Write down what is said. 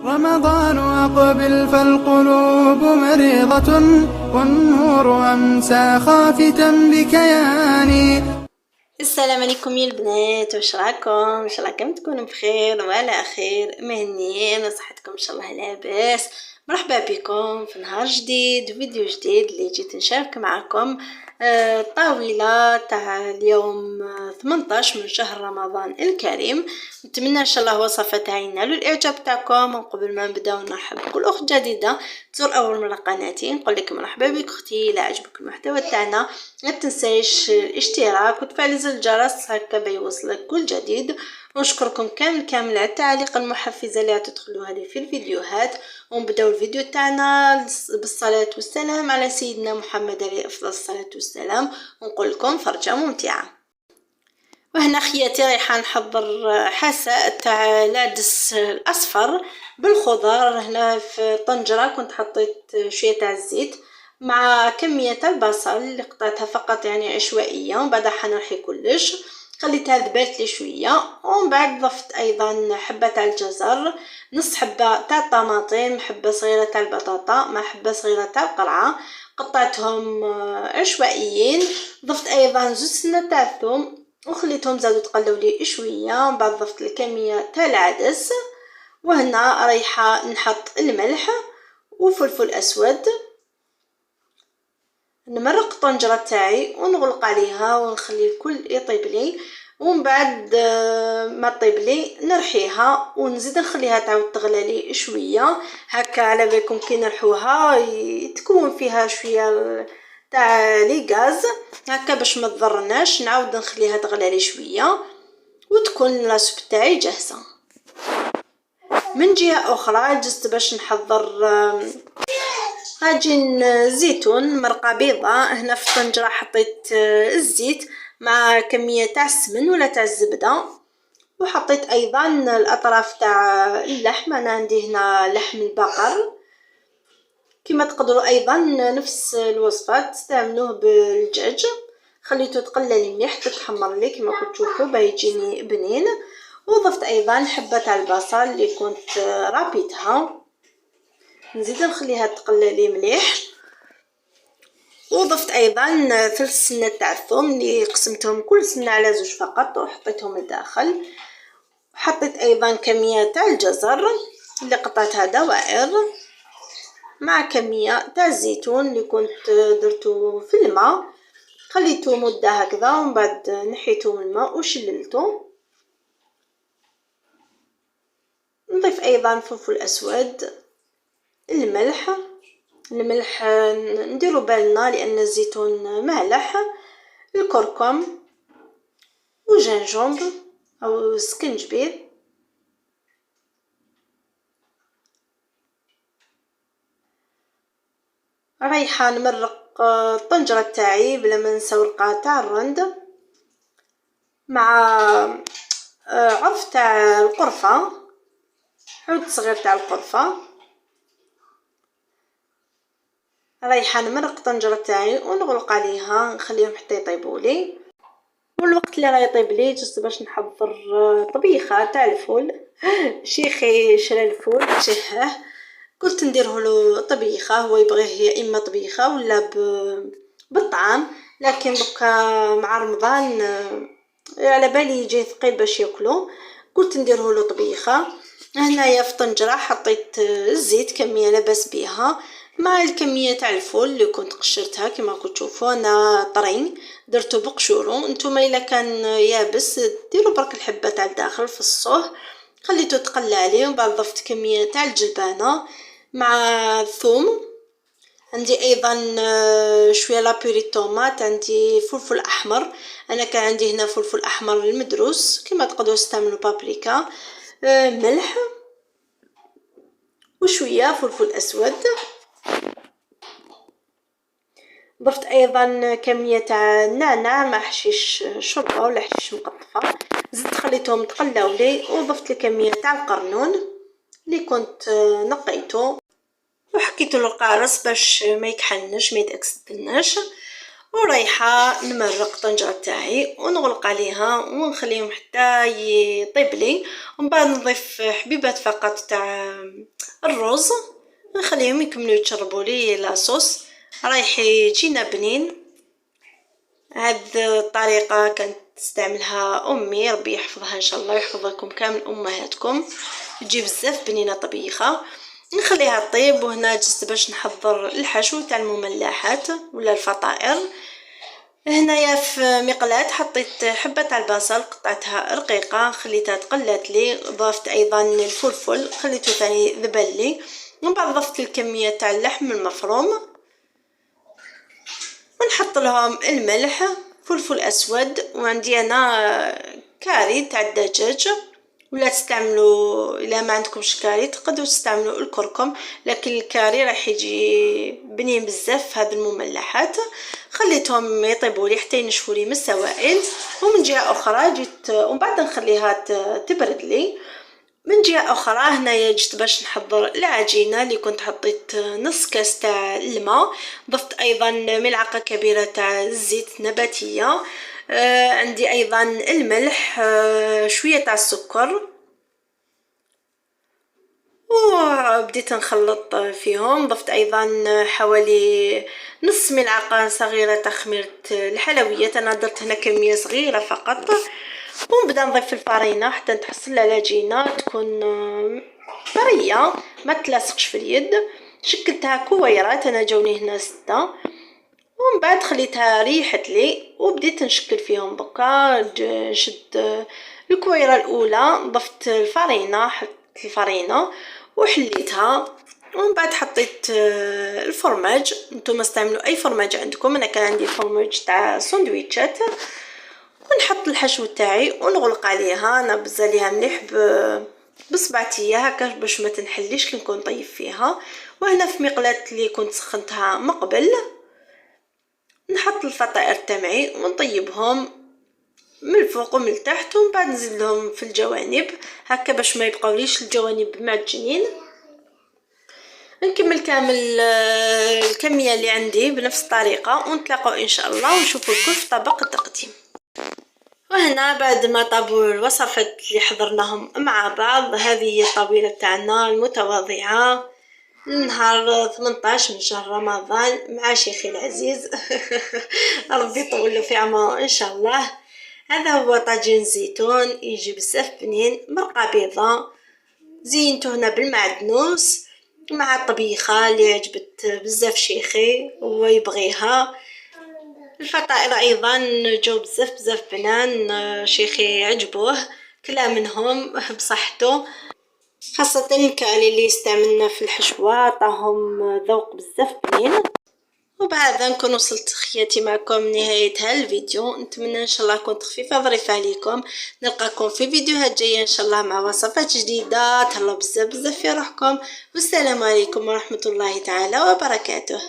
رمضان أقبل فالقلوب مريضة والنور أمسى خافتا بكياني. السلام عليكم يا البنات، واش راكم؟ ان شاء الله راكم تكونوا بخير وعلى خير مهنيين وصحتكم ان شاء الله لاباس. مرحبا بكم في نهار جديد، فيديو جديد اللي جيت نشارك معكم طاولة تاع اليوم 18 من شهر رمضان الكريم. نتمنى ان شاء الله وصفاتها ينالوا الاعجاب تاعكم. وقبل ما نبداو نرحب بكل اخت جديده تزور اول مره قناتي، نقول لك مرحبا بك اختي. الا عجبك المحتوى تاعنا لا تنسايش الاشتراك وتفعيل زر الجرس هكا بيوصلك كل جديد. ونشكركم كامل على التعليق المحفزه اللي تدخلوها لي في الفيديوهات. ونبداو الفيديو تاعنا بالصلاه والسلام على سيدنا محمد عليه افضل الصلاه والسلام، ونقول لكم فرجه ممتعه. وهنا خياتي رايحه نحضر حساء تاع العدس الاصفر بالخضر. هنا في طنجره كنت حطيت شويه تاع الزيت مع كميه تاع البصل اللي قطعتها فقط يعني عشوائيه، ومن بعد حنرحي كلش خليتها ذبلت لي شويه. ومن بعد ضفت ايضا حبه تاع الجزر، نص حبه تاع الطماطم، حبه صغيره تاع البطاطا مع حبه صغيره تاع القرعه قطعتهم عشوائيين. ضفت ايضا زوج سنه تاع الثوم وخليتهم زادوا تقلوا لي شويه. ومن بعد ضفت الكميه تاع العدس. وهنا رايحه نحط الملح وفلفل اسود، نمرق الطنجره تاعي ونغلق عليها ونخلي الكل يطيب لي. ومن بعد ما طيب لي نرحيها ونزيد نخليها تعاود تغلى لي شويه هكا. على بالكم كي نرحوها تكون فيها شويه تاع لي غاز هكا باش ما تضرناش. نعاود نخليها تغلى لي شويه وتكون لاصوب تاعي جاهزه. من جهه اخرى جست باش نحضر عجين زيتون مرقه بيضاء. هنا في الطنجره حطيت الزيت مع كميه تاع السمن ولا تاع الزبده، وحطيت ايضا الاطراف تاع اللحم. انا عندي هنا لحم البقر، كما تقدروا ايضا نفس الوصفه تستعملوه بالدجاج. خليته تقلى مليح تتحمر لي كما كنتوا تشوفوا باه يجيني بنين. وضفت ايضا حبه تاع البصل اللي كنت رابيتها، نزيد نخليها تقلى لي مليح. وضفت ايضا ثلث سنه تاع الثوم اللي قسمتهم كل سنه على زوج فقط وحطيتهم لداخل. حطيت ايضا كميه تاع الجزر اللي قطعتها دوائر مع كميه تاع الزيتون اللي كنت درته في الماء، خليته مده هكذا ومن بعد نحيته من الماء وشللته. نضيف ايضا فلفل اسود، الملح نديرو بالنا لان الزيتون مالح، الكركم وجنجبر او سكنجبير. رايحه نمرق الطنجره تاعي بلا ما نساو القاع تاع الرند مع عرف تاع القرفه، عود صغير تاع القرفه. رايحه نمرق الطنجره تاعي ونغلق عليها نخليهم حتى يطيبوا لي. والوقت اللي راه يطيب لي جست باش نحضر طبيخه تاع الفول. شيخي شرا الفول تشهاه، قلت نديره له طبيخه. هو يبغيه يا اما طبيخه ولا بالطعام، لكن بكا مع رمضان على بالي يجي ثقيل باش ياكلو، قلت نديره له طبيخه. هنايا في طنجره حطيت الزيت كميه لاباس بيها مع الكميه تاع الفول اللي كنت قشرتها كما راكم تشوفوا. انا طري درته بقشورو، نتوما الا كان يابس ديروا برك الحبه تاع الداخل في الصوه خليته تقلى عليه. ومن بعد ضفت كميه تاع الجلبانه مع الثوم. عندي ايضا شويه لابوري طوماط، عندي فلفل احمر، انا كان عندي هنا فلفل احمر المدروس كما تقدروا تستعملوا بابريكا، ملح وشويه فلفل اسود. ضفت ايضا كميه تاع النعناع مع حشيش شوربه ولا حشيش مقطفه، زدت خليتهم تقلاو لي. وضفت الكميه تاع القرنون اللي كنت نقيته وحكيت له القارص باش ما يكحلنش ما يتاكسدناش. ورايحه نمرق الطنجره تاعي ونغلق عليها ونخليهم حتى يطيب لي. ومن بعد نضيف حبيبات فقط تاع الرز، نخليهم يكملوا يتشربوا لي لاصوص، رايح يجينا بنين. هاد الطريقة كانت تستعملها امي، ربي يحفظها ان شاء الله ويحفظكم كامل امهاتكم، تجي بزاف بنينه طبيخه. نخليها طيب، وهنا جست باش نحضر الحشو تاع المملحات ولا الفطائر. هنايا في مقلاة حطيت حبة تاع البصل، قطعتها رقيقة خليتها تقلات لي، ضفت ايضا الفلفل خليته ثاني ذبل لي، ومن بعد ضفت الكمية تاع اللحم المفروم، ونحط لهم الملح، فلفل اسود، وعندي انا كاري تاع الدجاج، ولا تستعملوا الا ما عندكمش كاري تقدروا تستعملوا الكركم، لكن الكاري راح يجي بنين بزاف في هذه المملحات. خليتهم يطيبوا لي حتى ينشفوا لي من السوائل، ومن جهه اخرى جيت ومن بعد نخليها تبرد لي. من جهة أخرى هنايا جيت باش نحضر العجينة اللي كنت حطيت نص كاس تاع الماء، ضفت أيضا ملعقة كبيرة تاع الزيت نباتية، عندي أيضا الملح، شوية تاع السكر، وبديت نخلط فيهم. ضفت أيضا حوالي نص ملعقة صغيرة تاع خميرة الحلويات، أنا درت هنا كمية صغيرة فقط، ونبدا نضيف الفرينه حتى تحصل العجينه تكون طريه ما تلاصقش في اليد. شكلتها كويرات، انا جاوني هنا 6، ومن بعد خليتها ريحت لي وبديت نشكل فيهم. بقى شد الكويره الاولى، ضفت الفرينه، حطيت الفرينه وحليتها، ومن بعد حطيت الفرماج. نتوما استعملوا اي فرماج عندكم، انا كان عندي فرماج تاع سندويتشات، ونحط الحشو تاعي ونغلق عليها، نبز عليها مليح بصبعتي هكا باش ما تنحليش كي نكون طيب فيها. وهنا في مقلاة اللي كنت سخنتها مقبل نحط الفطائر تاعي ونطيبهم من الفوق ومن التحت، ومن بعد نزيدهم في الجوانب هكا باش ما يبقاوليش الجوانب معجنين. نكمل كامل الكمية اللي عندي بنفس الطريقة، ونتلاقوا ان شاء الله ونشوفوا الكل في طبق التقديم. وهنا بعد ما طابوا الوصفات اللي حضرناهم مع بعض، هذه هي الطاولة تاعنا المتواضعة نهار 18 من شهر رمضان مع شيخي العزيز ربي يطول في عمره ان شاء الله. هذا هو طاجين زيتون يجي بزاف بنين، مرقه بيضاء زينته هنا بالمعدنوس مع الطبيخه اللي عجبت بزاف شيخي ويبغيها. الفطائر ايضا جو بزاف بنان، شيخي عجبوه كلا منهم بصحته، خاصة الكالي اللي استعملنا في الحشوة طاهم ذوق بزاف بنين. وبهذا نكون وصلت خياتي معكم نهاية هالفيديو، نتمنى ان شاء الله كنت خفيفة ظريفة عليكم. نلقاكم في فيديوهات جاية ان شاء الله مع وصفات جديدة. تهلاو بزاف في روحكم، والسلام عليكم ورحمة الله تعالى وبركاته.